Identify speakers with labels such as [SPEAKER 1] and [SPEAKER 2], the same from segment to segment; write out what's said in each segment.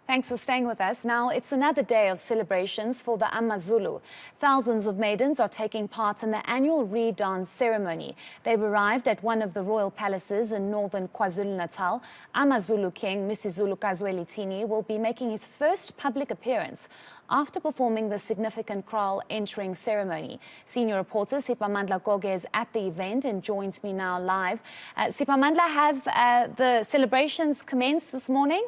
[SPEAKER 1] Thanks for staying with us. Now, it's another day of celebrations for the AmaZulu. Thousands of maidens are taking part in the annual re-dance ceremony. They've arrived at one of the royal palaces in northern KwaZulu-Natal. AmaZulu King, Misizulu Kazwelithini, will be making his first public appearance after performing the significant kraal entering ceremony. Senior reporter Siphamandla Goge is at the event and joins me now live. Siphamandla, have the celebrations commenced this morning?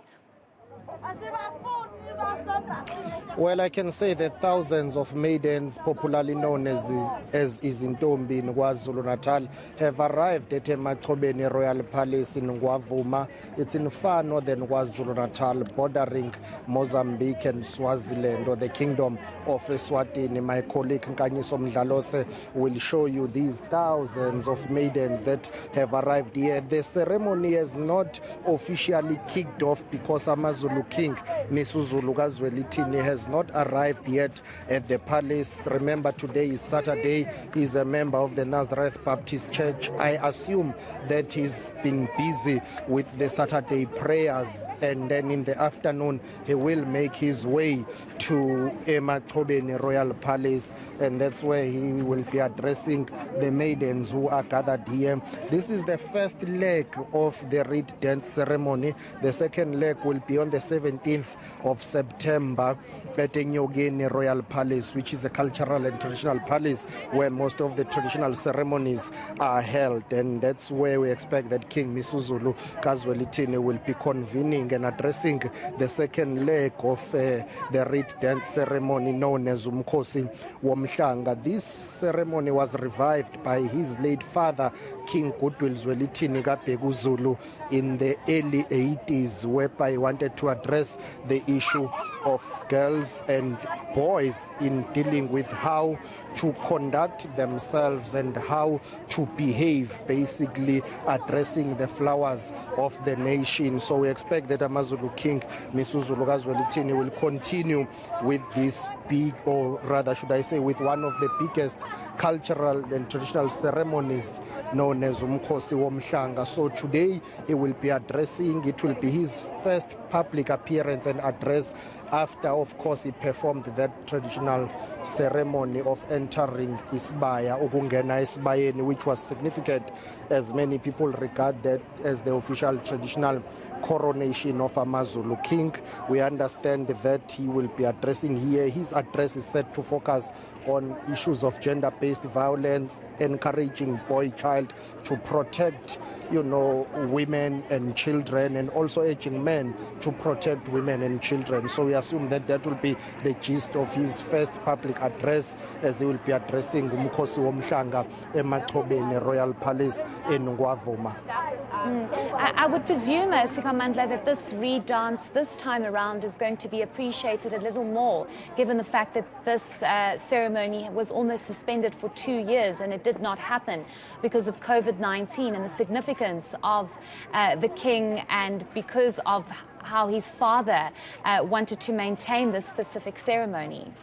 [SPEAKER 2] Well, I can say that thousands of maidens, popularly known as Izintombi in KwaZulu-Natal, have arrived at eMachobeni Royal Palace in Ngwavuma. It's in far northern KwaZulu-Natal, bordering Mozambique and Swaziland, or the Kingdom of Eswatini. My colleague Nkanyiso Mdlalose will show you these thousands of maidens that have arrived here. The ceremony has not officially kicked off because AmaZulu King, Misizulu Kazwelithini, has not arrived yet at the palace. Remember, today is Saturday. He's a member of the Nazareth Baptist Church. I assume that he's been busy with the Saturday prayers, and then in the afternoon he will make his way to eMachobeni Royal Palace, and that's where he will be addressing the maidens who are gathered here. This is the first leg of the reed dance ceremony. The second leg will be on the 17th of September at eNCA Royal Palace, which is a cultural and traditional palace where most of the traditional ceremonies are held, and that's where we expect that King Misizulu Kazwelithini will be convening and addressing the second leg of the reed dance ceremony known as Umkhosi Womhlanga. This ceremony was revived by his late father, King Goodwill Zwelithini kaBhekuzulu, in the early 80s, whereby he wanted to address the issue of girls and boys in dealing with how to conduct themselves and how to behave, basically addressing the flowers of the nation. So we expect that AmaZulu King Misizulu Kazwelithini will continue with this big, or rather should I say, with one of the biggest cultural and traditional ceremonies known as Umkhosi Womhlanga. So today he will be addressing, it will be his first public appearance and address after, of course, he performed that traditional ceremony of entering Isibaya, Ukungena Isibayeni, which was significant, as many people regard that as the official traditional coronation of AmaZulu King. We understand that he will be addressing here. His address is set to focus on issues of gender-based violence, encouraging boy-child to protect, women and children, and also urging men to protect women and children. So we assume that that will be the gist of his first public address, as he will be addressing Umkhosi Womhlanga eMachobeni Royal Palace in Ngwavuma.
[SPEAKER 1] I would presume, Siphamandla, that this re-dance this time around is going to be appreciated a little more, given the fact that this ceremony was almost suspended for 2 years and it did not happen because of COVID-19 and the significance of the king, and because of how his father wanted to maintain this specific ceremony.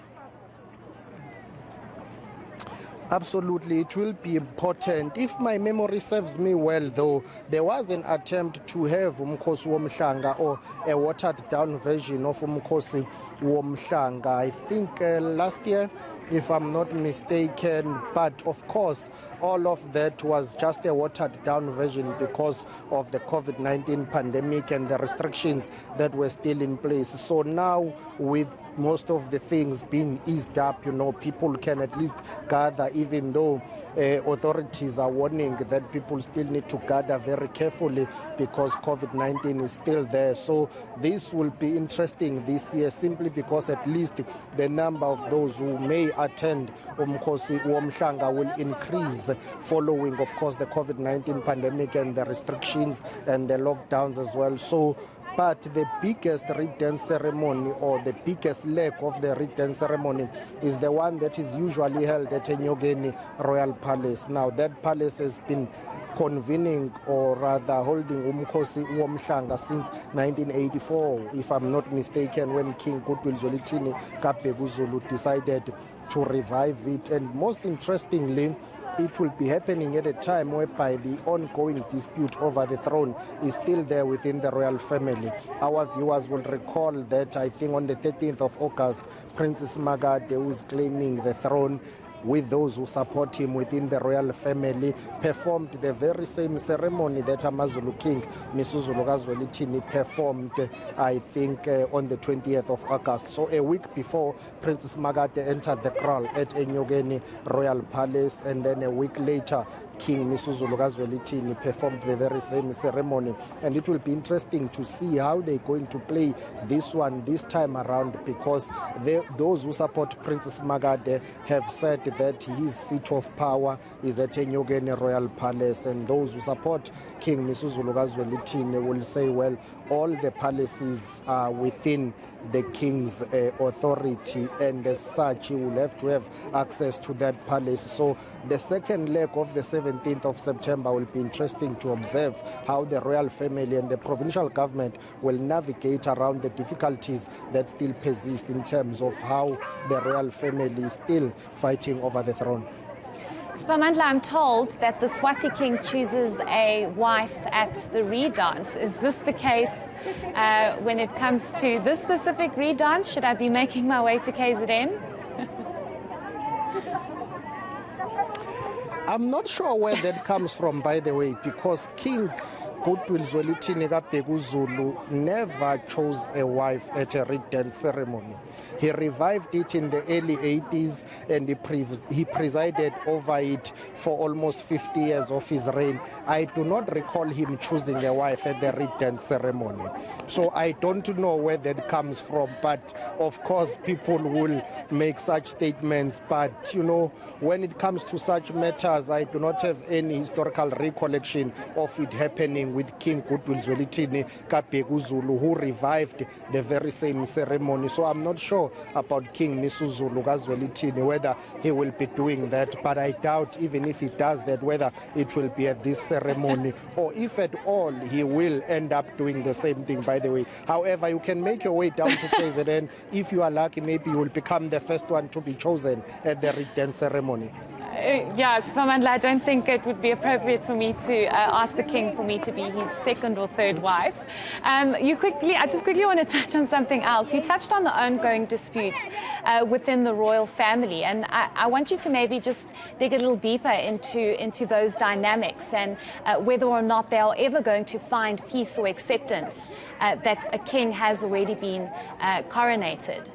[SPEAKER 2] Absolutely, it will be important. If my memory serves me well, though, there was an attempt to have Umkhosi Womhlanga, or a watered-down version of Umkhosi Womhlanga, I think last year, if I'm not mistaken. But of course, all of that was just a watered-down version because of the COVID-19 pandemic and the restrictions that were still in place. So now, with most of the things being eased up, people can at least gather, even though authorities are warning that people still need to gather very carefully because COVID-19 is still there. So this will be interesting this year, simply because at least the number of those who may attend Umkhosi Womhlanga will increase following, of course, the COVID-19 pandemic and the restrictions and the lockdowns as well. So, but the biggest reed dance ceremony, or the biggest leg of the reed dance ceremony, is the one that is usually held at eNCA Royal Palace. Now, that palace has been convening, or rather holding, Umkhosi Womhlanga since 1984, if I'm not mistaken, when King Goodwill Zwelithini kaBhekuzulu decided to revive it. And most interestingly, it will be happening at a time whereby the ongoing dispute over the throne is still there within the royal family. Our viewers will recall that I think on the 13th of August, Princess Magade, who is claiming the throne with those who support him within the royal family, performed the very same ceremony that AmaZulu King Misuzulu Kazwelithini performed, I think, on the 20th of August. So a week before, Princess Magade entered the kraal at eNCA Royal Palace, and then a week later, King Misuzulu Kazwelithini performed the very same ceremony. And it will be interesting to see how they're going to play this one this time around, because those who support Princess Magade have said that his seat of power is at eNCA Royal Palace, and those who support King Misuzulu Kazwelithini will say, well, all the palaces are within the king's authority, and as such he will have to have access to that palace. So the second leg of the 17th of September will be interesting to observe how the royal family and the provincial government will navigate around the difficulties that still persist in terms of how the royal family is still fighting over the throne.
[SPEAKER 1] Siphamandla, I'm told that the Swati king chooses a wife at the Reed dance. Is this the case when it comes to this specific Reed dance? Should I be making my way to KZN?
[SPEAKER 2] I'm not sure where that comes from, by the way, because King Goodwill Zwelithini Kabheka Zulu never chose a wife at a Reed dance ceremony. He revived it in the early 80s, and he presided over it for almost 50 years of his reign. I do not recall him choosing a wife at the Reed dance ceremony. So I don't know where that comes from, but of course people will make such statements. But, you know, when it comes to such matters, I do not have any historical recollection of it happening with King Goodwill Zwelithini Kabheka Zulu, who revived the very same ceremony. So I'm not sure about King Misuzulu Kazwelithini, whether he will be doing that, but I doubt, even if he does that, whether it will be at this ceremony or if at all he will end up doing the same thing, by the way. However, you can make your way down to KZN. If you are lucky, maybe you will become the first one to be chosen at the Reed dance ceremony.
[SPEAKER 1] Yes, Siphamandla, I don't think it would be appropriate for me to ask the king for me to be his second or third wife. I just quickly want to touch on something else. You touched on the ongoing disputes within the royal family, and I want you to maybe just dig a little deeper into those dynamics and whether or not they are ever going to find peace or acceptance that a king has already been coronated.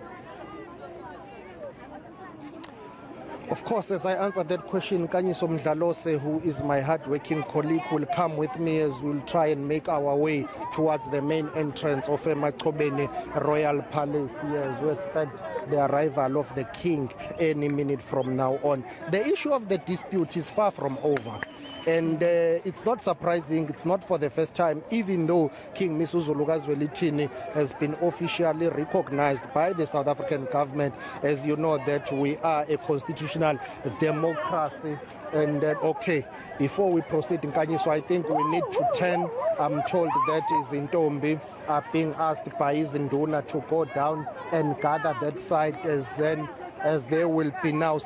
[SPEAKER 2] Of course, as I answer that question, Kanyiso Mdlalose, who is my hard-working colleague, will come with me as we'll try and make our way towards the main entrance of eMachobeni Royal Palace here, as we expect the arrival of the king any minute from now on. The issue of the dispute is far from over. And it's not surprising, it's not for the first time, even though King Misuzulu Kazwelithini has been officially recognized by the South African government. As you know, that we are a constitutional democracy. And okay, before we proceed in Kanyiso, I think we need to turn. I'm told that Izintombi are being asked by Izinduna to go down and gather that side as they will be now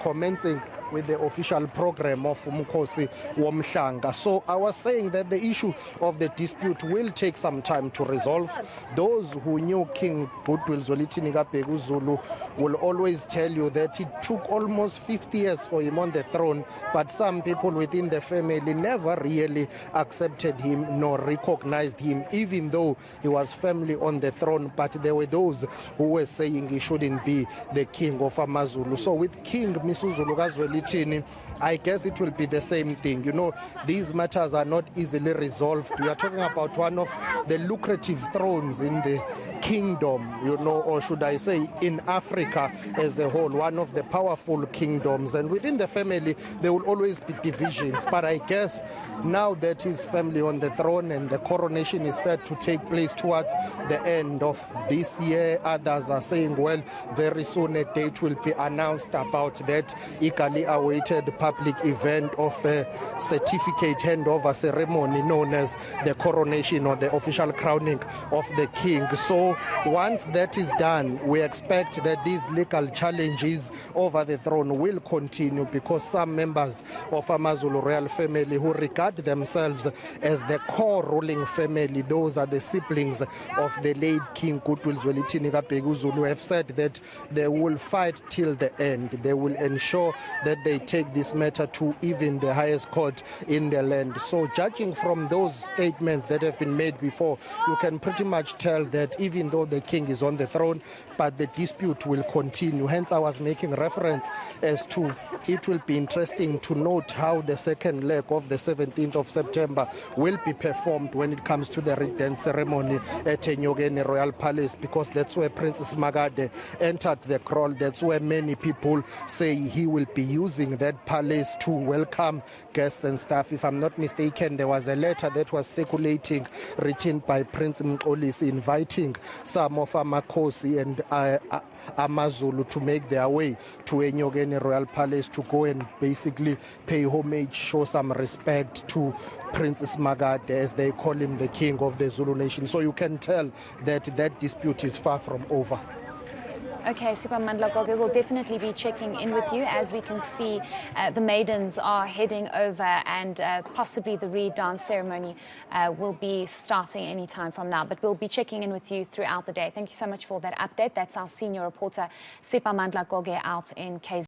[SPEAKER 2] commencing with the official program of Umkhosi Womhlanga. So I was saying that the issue of the dispute will take some time to resolve. Those who knew King Goodwill Zwelithini Kabheka Zulu will always tell you that it took almost 50 years for him on the throne, but some people within the family never really accepted him nor recognized him, even though he was firmly on the throne. But there were those who were saying he shouldn't be the king of AmaZulu. So with King Misuzulu Kazwelithini, I guess it will be the same thing. You know, these matters are not easily resolved. We are talking about one of the lucrative thrones in the kingdom, you know, or should I say in Africa as a whole, one of the powerful kingdoms. And within the family, there will always be divisions. But I guess now that his family on the throne and the coronation is set to take place towards the end of this year, others are saying, well, very soon a date will be announced about that. Equally, awaited public event of a certificate handover ceremony known as the coronation or the official crowning of the king. So once that is done, we expect that these legal challenges over the throne will continue, because some members of AmaZulu royal family who regard themselves as the core ruling family, those are the siblings of the late King Goodwill Zwelithini Kabheka uZulu, have said that they will fight till the end. They will ensure that they take this matter to even the highest court in the land. So judging from those statements that have been made before, you can pretty much tell that even though the king is on the throne, but the dispute will continue. Hence I was making reference as to it will be interesting to note how the second leg of the 17th of September will be performed when it comes to the read dance ceremony at eNCA Royal Palace, because that's where Princess Magade entered the crawl. That's where many people say he will be using that palace to welcome guests and stuff. If I'm not mistaken, there was a letter that was circulating written by Prince Mxolisi inviting some of Amakhosi and AmaZulu to make their way to eNCA Royal Palace to go and basically pay homage, show some respect to Princess Magade, as they call him, the king of the Zulu nation. So you can tell that that dispute is far from over.
[SPEAKER 1] Okay, Siphamandla Goge will definitely be checking in with you. As we can see, the maidens are heading over, and possibly the reed dance ceremony will be starting any time from now. But we'll be checking in with you throughout the day. Thank you so much for that update. That's our senior reporter, Siphamandla Goge, out in KZN.